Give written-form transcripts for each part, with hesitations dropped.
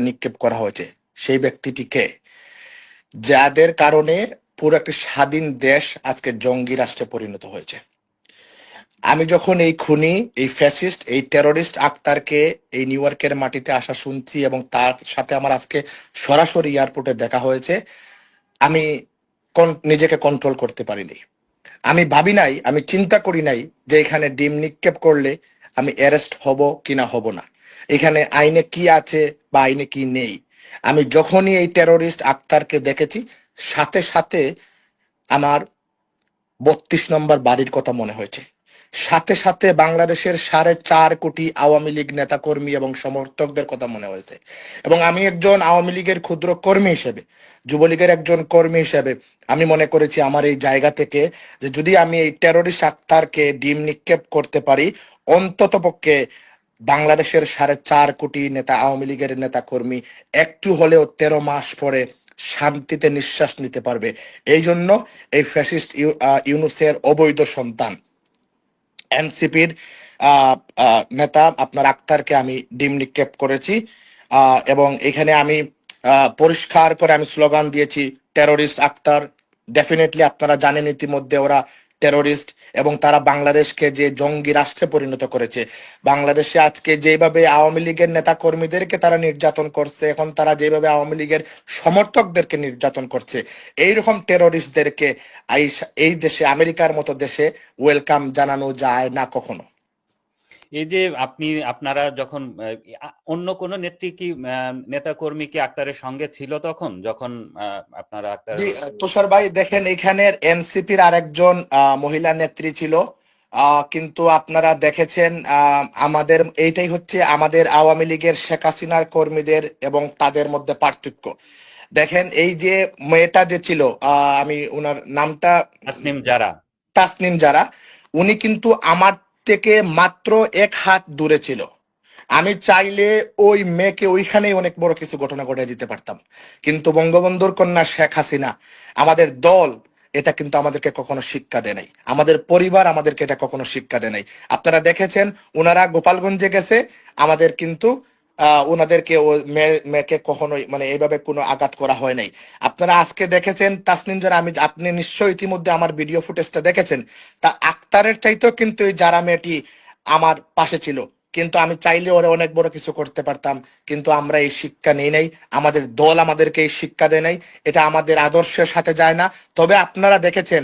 নিক্ষেপ করা হয়েছে সেই ব্যক্তিটিকে, যাদের কারণে পুরো একটি স্বাধীন দেশ আজকে জঙ্গি রাষ্ট্রে পরিণত হয়েছে। আমি যখন এই খুনি, এই ফ্যাসিস্ট, এই টেরোরিস্ট আক্তারকে এই নিউ ইয়র্কের মাটিতে আসা শুনছি এবং তার সাথে আমার আজকে সরাসরি এয়ারপোর্টে দেখা হয়েছে, আমি নিজেকে কন্ট্রোল করতে পারিনি। আমি ভাবি নাই, আমি চিন্তা করি নাই যে এখানে ডিম নিক্ষেপ করলে আমি অ্যারেস্ট হব কিনা হব না, এখানে আইনে কি আছে বা আইনে কি নেই। আমি যখনই এই টেরোরিস্ট আক্তারকে দেখেছি, সাথে সাথে আমার ৩২ নম্বর বাড়ির কথা মনে হয়েছে, সাথে সাথে বাংলাদেশের ৪.৫ কোটি আওয়ামী লীগ নেতাকর্মী এবং সমর্থকদের কথা মনে হয়েছে। এবং আমি একজন আওয়ামী লীগের ক্ষুদ্র কর্মী হিসেবে, যুবলীগের একজন কর্মী হিসেবে আমি মনে করেছি আমার এই জায়গা থেকে যে যদি আমি এই টেরোরিস্ট আক্তারকে ডিম নিক্ষেপ করতে পারি, অন্তত পক্ষে বাংলাদেশের ৪.৫ কোটি নেতা, আওয়ামী লীগের নেতা কর্মী একটু হলেও ১৩ মাস পরে শান্তিতে নিঃশ্বাস নিতে পারবে। এই জন্য এই ফ্যাসিস্ট ইউনূসের অবৈধ সন্তান এনসিপির নেতা আপনার আক্তারকে আমি ডিম নিক্ষেপ করেছি। এবং এখানে আমি পরিষ্কার করে আমি স্লোগান দিয়েছি, টেরোরিস্ট আক্তার ডেফিনেটলি, আপনারা জানেন ইতিমধ্যে ওরা টেরোরিস্ট এবং তারা বাংলাদেশকে যে জঙ্গি রাষ্ট্রে পরিণত করেছে। বাংলাদেশে আজকে যেভাবে আওয়ামী লীগের নেতা কর্মীদেরকে তারা নির্যাতন করছে, এখন তারা যেভাবে আওয়ামী লীগের সমর্থকদেরকে নির্যাতন করছে, এইরকম টেরোরিস্টদেরকে এই দেশে, আমেরিকার মতো দেশে ওয়েলকাম জানানো যায় না কখনো। এই যে আপনারা যখন অন্য কোন নেত্রী কি নেতা কর্মী কি আক্তারের সঙ্গে ছিল তখন, যখন আপনারা আক্তার? তুষার ভাই দেখেন, এখানের এনসিপির আরেকজন মহিলা নেত্রী ছিল, কিন্তু আপনারা দেখেছেন আমাদের এইটাই হচ্ছে আমাদের আওয়ামী লীগের শেখ হাসিনার কর্মীদের এবং তাদের মধ্যে পার্থক্য। দেখেন এই যে মেয়েটা যে ছিল, আমি ওনার নামটা, তাসনিম জারা, উনি কিন্তু আমার থেকে মাত্র ১ হাত দূরে ছিল। আমি চাইলে ওই মেয়েকে ওইখানেই অনেক বড় কিছু ঘটনা ঘটিয়ে দিতে পারতাম, কিন্তু বঙ্গবন্ধুর কন্যা শেখ হাসিনা, আমাদের দল এটা কিন্তু আমাদেরকে কখনো শিক্ষা দেয় নাই, আমাদের পরিবার আমাদেরকে এটা কখনো শিক্ষা দেয় নাই। আপনারা দেখেছেন ওনারা গোপালগঞ্জে গেছে, আমাদের কিন্তু ওনাদেরকে মেয়েকে কখনোই মানে এইভাবে কোনো আঘাত করা হয় নাই। আপনারা আজকে দেখেছেন তাসনিম যারা, আপনি নিশ্চয়ই ইতিমধ্যে আমার ভিডিও ফুটেজটা দেখেছেন, তা আক্তারের চাইতেও কিন্তু এই যারা মেয়েটি আমার পাশে ছিল, কিন্তু আমি চাইলে ওরা অনেক বড় কিছু করতে পারতাম, কিন্তু আমরা এই শিক্ষা নেই নাই, আমাদের দল আমাদেরকে এই শিক্ষা দেয় নাই, এটা আমাদের আদর্শের সাথে যায় না। তবে আপনারা দেখেছেন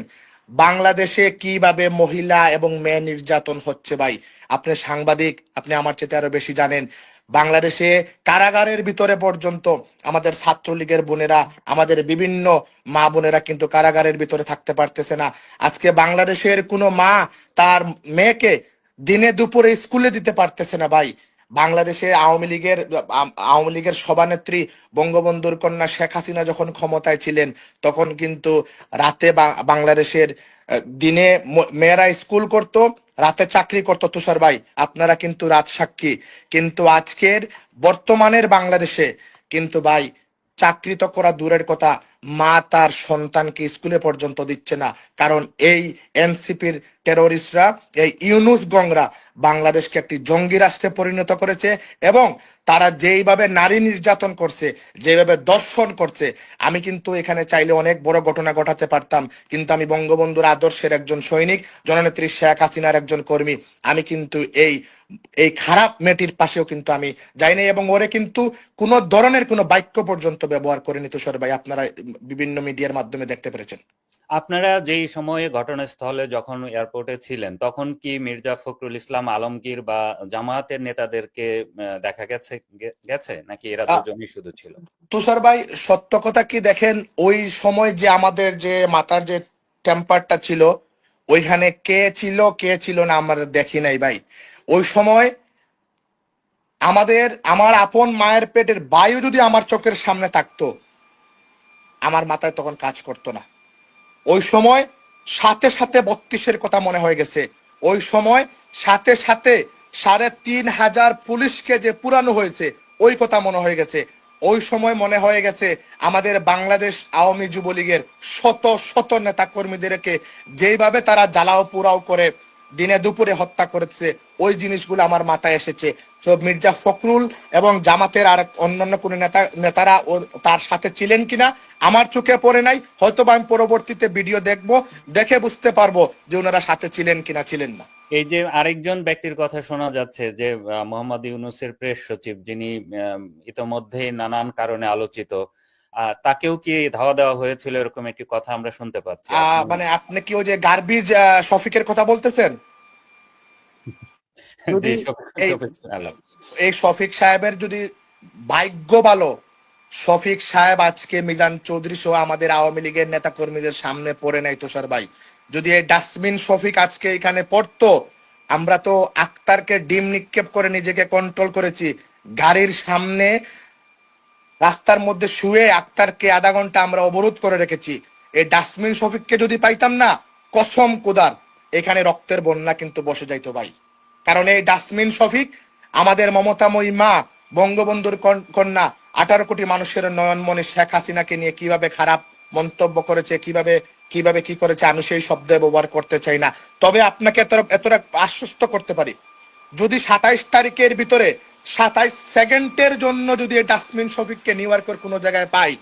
বাংলাদেশে কিভাবে মহিলা এবং মেয়ে নির্যাতন হচ্ছে ভাই, আপনি সাংবাদিক, আপনি আমার চেয়ে আরো বেশি জানেন। বাংলাদেশে কারাগারের ভিতরে পর্যন্ত আমাদের ছাত্রলীগের বোনেরা, আমাদের বিভিন্ন মা বোনেরা কিন্তু কারাগারের ভিতরে থাকতে পারতেছে না। আজকে বাংলাদেশের কোনো মা তার মেয়েকে দিনে দুপুরে স্কুলে দিতে পারতেছে না ভাই। বাংলাদেশে আওয়ামী লীগের সভানেত্রী বঙ্গবন্ধুর কন্যা শেখ হাসিনা যখন ক্ষমতায় ছিলেন, তখন কিন্তু রাতে বাংলাদেশের দিনে মেয়েরা স্কুল করত, রাতে চাকরি করতো। তুষার ভাই আপনারা কিন্তু রাত সাক্ষী, কিন্তু আজকের বর্তমানের বাংলাদেশে কিন্তু ভাই চাকরি তো করা দূরের কথা, মা তার সন্তানকে স্কুলে পর্যন্ত দিচ্ছে না, কারণ এই এনসিপির টেরোরিস্টরা, এই ইউনুস গংরা বাংলাদেশকে একটি জঙ্গি রাষ্ট্রে পরিণত করেছে। এবং তারা যেইভাবে নারী নির্যাতন করছে, যেভাবে দর্শন করছে, আমি কিন্তু এখানে চাইলে অনেক বড় ঘটনা ঘটাতে পারতাম, কিন্তু আমি বঙ্গবন্ধুর আদর্শের একজন সৈনিক, জননেত্রী শেখ হাসিনার একজন কর্মী, আমি কিন্তু এই খারাপ মেয়েটির পাশেও কিন্তু আমি যাই নাই, এবং ওরে কিন্তু কোনো ধরনের কোনো বাক্য পর্যন্ত ব্যবহার করেনি। তুষার ভাই আপনারা বিভিন্ন মিডিয়ার মাধ্যমে দেখতে পেরেছেন। আপনারা যেই সময়ে ঘটনাস্থলে যখন এয়ারপোর্টে ছিলেন, তখন কি মির্জা ফখরুল ইসলাম আলমগীর বা জামায়াতের নেতাদেরকে দেখা গেছে নাকি এরা দুজনই শুধু ছিল? তুষার ভাই সত্য কথা কি, দেখেন ওই সময় যে আমাদের যে মাথার যে টেম্পারটা ছিল, ওইখানে কে ছিল না আমরা দেখি নাই ভাই। ওই সময় আমার আপন মায়ের পেটের বায়ু যদি আমার চোখের সামনে থাকতো, আমার মাথায় তখন কাজ করতো না। ওই সময় সাথে সাথে ৩২-এর কথা মনে হয়ে গেছে, ওই সময় সাথে সাথে ৩,৫০০ পুলিশকে যে পুরানো হয়েছে ওই কথা মনে হয়ে গেছে। ওই সময় মনে হয়ে গেছে আমাদের বাংলাদেশ আওয়ামী যুবলীগের শত শত নেতা কর্মীদেরকে যেইভাবে তারা জ্বালাও পোড়াও করে দিনে দুপুরে হত্যা করেছে, ওই জিনিসগুলো আমার মাথায় এসেছে। তো মির্জা ফখরুল এবং জামাতের আর অন্যান্য কোন নেতারা তার সাথে ছিলেন কিনা আমার চোখে পড়ে নাই, হয়তো বা আমি পরবর্তীতে ভিডিও দেখবো, দেখে বুঝতে পারবো যে ওনারা সাথে ছিলেন কিনা ছিলেন না। এই যে আরেকজন ব্যক্তির কথা শোনা যাচ্ছে যে মোহাম্মদ ইউনূসের প্রেস সচিব, যিনি ইতোমধ্যেই নানান কারণে আলোচিত, তাকেও কি ধাওয়া দেওয়া হয়েছিল, এরকম একটি কথা আমরা শুনতে পাচ্ছি। মানে আপনি কি ওই যে গার্বিজ শফিকের কথা বলতেছেন? যদি এই এই শফিক সাহেবের যদি ভাগ্য ভালো, শফিক সাহেব আজকে মিজান চৌধুরী সহ আমাদের আওয়ামী লীগের নেতা কর্মীদের সামনে পড়ে নাই তুষার ভাই। যদি এই ডাস্টবিন শফিক আজকে এখানে পড়তো, আমরা তো আক্তারকে ডিম নিক্ষেপ করে নিজেকে কন্ট্রোল করেছি। গাড়ির সামনে রাস্তার মধ্যে শুয়ে আক্তারকে আধা ঘন্টা আমরা অবরোধ করে রেখেছি। এই ডাস্টবিন শফিককে যদি পাইতাম না, কসম কোদার এখানে রক্তের বন্যা কিন্তু বসে যাইতো ভাই। কারণ এই ডাস্টবিন শফিক আমাদের মমতাময়ী মা, বঙ্গবন্ধুর কন্যা, 18 কোটি মানুষের নয়নমণি শেখ হাসিনাকে নিয়ে কিভাবে খারাপ মন্তব্য করেছে, কিভাবে কিভাবে কি করেছে, আমি সেই শব্দ ব্যবহার করতে চাই না। তবে আপনাকে এতটা আশ্বস্ত করতে পারি, যদি 27 তারিখের ভিতরে 27 সেকেন্ডের জন্য যদি এই ডাস্টবিন শফিককে নিউ ইয়র্কের কোনো জায়গায় পাই,